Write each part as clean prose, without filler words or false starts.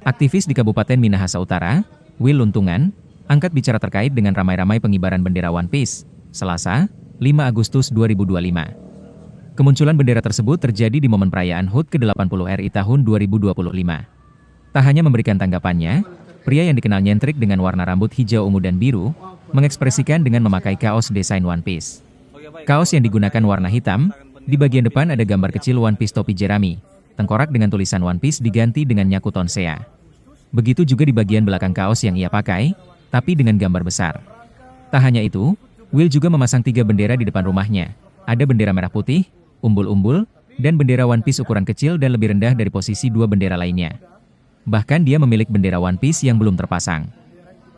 Aktivis di Kabupaten Minahasa Utara, Will Luntungan, angkat bicara terkait dengan ramai-ramai pengibaran bendera One Piece, Selasa, 5 Agustus 2025. Kemunculan bendera tersebut terjadi di momen perayaan HUT ke-80 RI tahun 2025. Tak hanya memberikan tanggapannya, pria yang dikenal nyentrik dengan warna rambut hijau ungu dan biru, mengekspresikan dengan memakai kaos desain One Piece. Kaos yang digunakan warna hitam, di bagian depan ada gambar kecil One Piece topi jerami, tengkorak dengan tulisan One Piece diganti dengan nyaku tonsea. Begitu juga di bagian belakang kaos yang ia pakai, tapi dengan gambar besar. Tak hanya itu, Will juga memasang 3 bendera di depan rumahnya. Ada bendera merah putih, umbul-umbul, dan bendera One Piece ukuran kecil dan lebih rendah dari posisi 2 bendera lainnya. Bahkan dia memiliki bendera One Piece yang belum terpasang.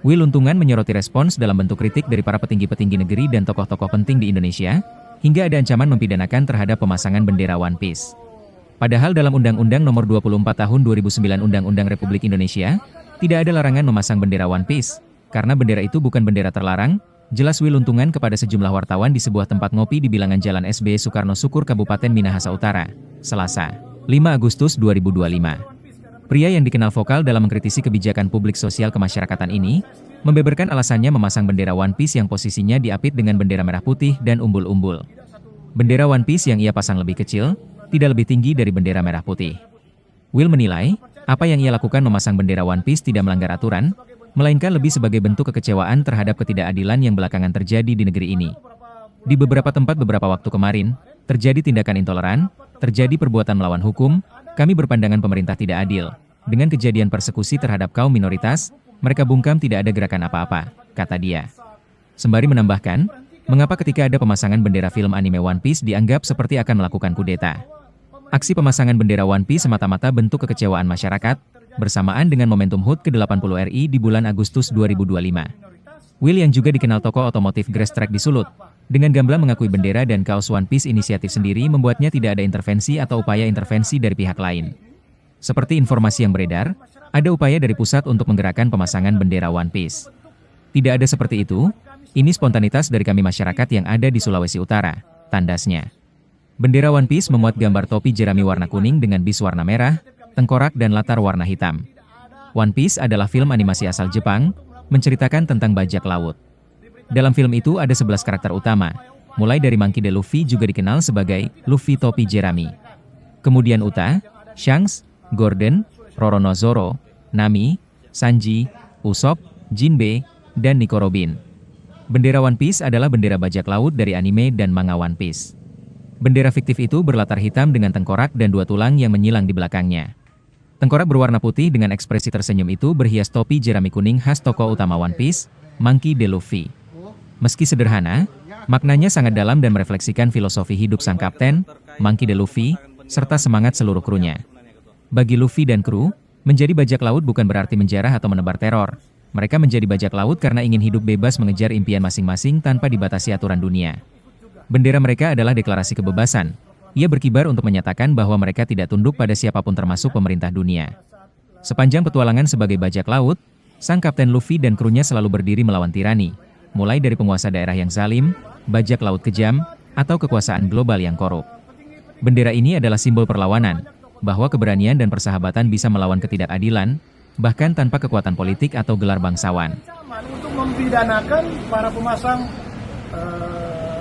Will Luntungan menyoroti respons dalam bentuk kritik dari para petinggi-petinggi negeri dan tokoh-tokoh penting di Indonesia, hingga ada ancaman mempidanakan terhadap pemasangan bendera One Piece. Padahal dalam Undang-Undang Nomor 24 Tahun 2009 Undang-Undang Republik Indonesia, tidak ada larangan memasang bendera One Piece, karena bendera itu bukan bendera terlarang, jelas Will Luntungan kepada sejumlah wartawan di sebuah tempat ngopi di bilangan Jalan SB Soekarno Syukur Kabupaten Minahasa Utara, Selasa, 5 Agustus 2025. Pria yang dikenal vokal dalam mengkritisi kebijakan publik sosial kemasyarakatan ini, membeberkan alasannya memasang bendera One Piece yang posisinya diapit dengan bendera merah putih dan umbul-umbul. Bendera One Piece yang ia pasang lebih kecil, tidak lebih tinggi dari bendera merah putih. Will menilai, apa yang ia lakukan memasang bendera One Piece tidak melanggar aturan, melainkan lebih sebagai bentuk kekecewaan terhadap ketidakadilan yang belakangan terjadi di negeri ini. Di beberapa tempat beberapa waktu kemarin, terjadi tindakan intoleran, terjadi perbuatan melawan hukum, kami berpandangan pemerintah tidak adil. Dengan kejadian persekusi terhadap kaum minoritas, mereka bungkam tidak ada gerakan apa-apa, kata dia. Sembari menambahkan, mengapa ketika ada pemasangan bendera film anime One Piece dianggap seperti akan melakukan kudeta. Aksi pemasangan bendera One Piece semata-mata bentuk kekecewaan masyarakat, bersamaan dengan momentum HUT ke-80 RI di bulan Agustus 2025. Will yang juga dikenal tokoh otomotif Grass Track di Sulut, dengan gamblang mengakui bendera dan kaos One Piece inisiatif sendiri membuatnya tidak ada intervensi atau upaya intervensi dari pihak lain. Seperti informasi yang beredar, ada upaya dari pusat untuk menggerakkan pemasangan bendera One Piece. Tidak ada seperti itu, ini spontanitas dari kami masyarakat yang ada di Sulawesi Utara, tandasnya. Bendera One Piece memuat gambar topi jerami warna kuning dengan bis warna merah, tengkorak dan latar warna hitam. One Piece adalah film animasi asal Jepang, menceritakan tentang bajak laut. Dalam film itu ada 11 karakter utama, mulai dari Monkey D. Luffy juga dikenal sebagai Luffy topi jerami. Kemudian Uta, Shanks, Gordon, Roronoa Zoro, Nami, Sanji, Usopp, Jinbe, dan Nico Robin. Bendera One Piece adalah bendera bajak laut dari anime dan manga One Piece. Bendera fiktif itu berlatar hitam dengan tengkorak dan 2 tulang yang menyilang di belakangnya. Tengkorak berwarna putih dengan ekspresi tersenyum itu berhias topi jerami kuning khas tokoh utama One Piece, Monkey D. Luffy. Meski sederhana, maknanya sangat dalam dan merefleksikan filosofi hidup sang kapten, Monkey D. Luffy, serta semangat seluruh krunya. Bagi Luffy dan kru, menjadi bajak laut bukan berarti menjarah atau menebar teror. Mereka menjadi bajak laut karena ingin hidup bebas mengejar impian masing-masing tanpa dibatasi aturan dunia. Bendera mereka adalah deklarasi kebebasan. Ia berkibar untuk menyatakan bahwa mereka tidak tunduk pada siapapun termasuk pemerintah dunia. Sepanjang petualangan sebagai bajak laut, sang kapten Luffy dan krunya selalu berdiri melawan tirani, mulai dari penguasa daerah yang zalim, bajak laut kejam, atau kekuasaan global yang korup. Bendera ini adalah simbol perlawanan, bahwa keberanian dan persahabatan bisa melawan ketidakadilan, bahkan tanpa kekuatan politik atau gelar bangsawan. Untuk mempidanakan para pemasang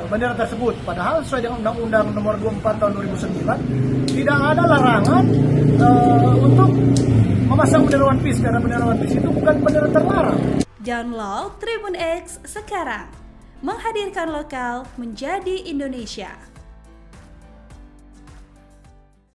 bendera tersebut, padahal sesuai dengan Undang-Undang Nomor 24 Tahun 2009 tidak ada larangan untuk memasang bendera One Piece, karena bendera One Piece itu bukan bendera terlarang. Download Tribun X sekarang, menghadirkan lokal menjadi Indonesia.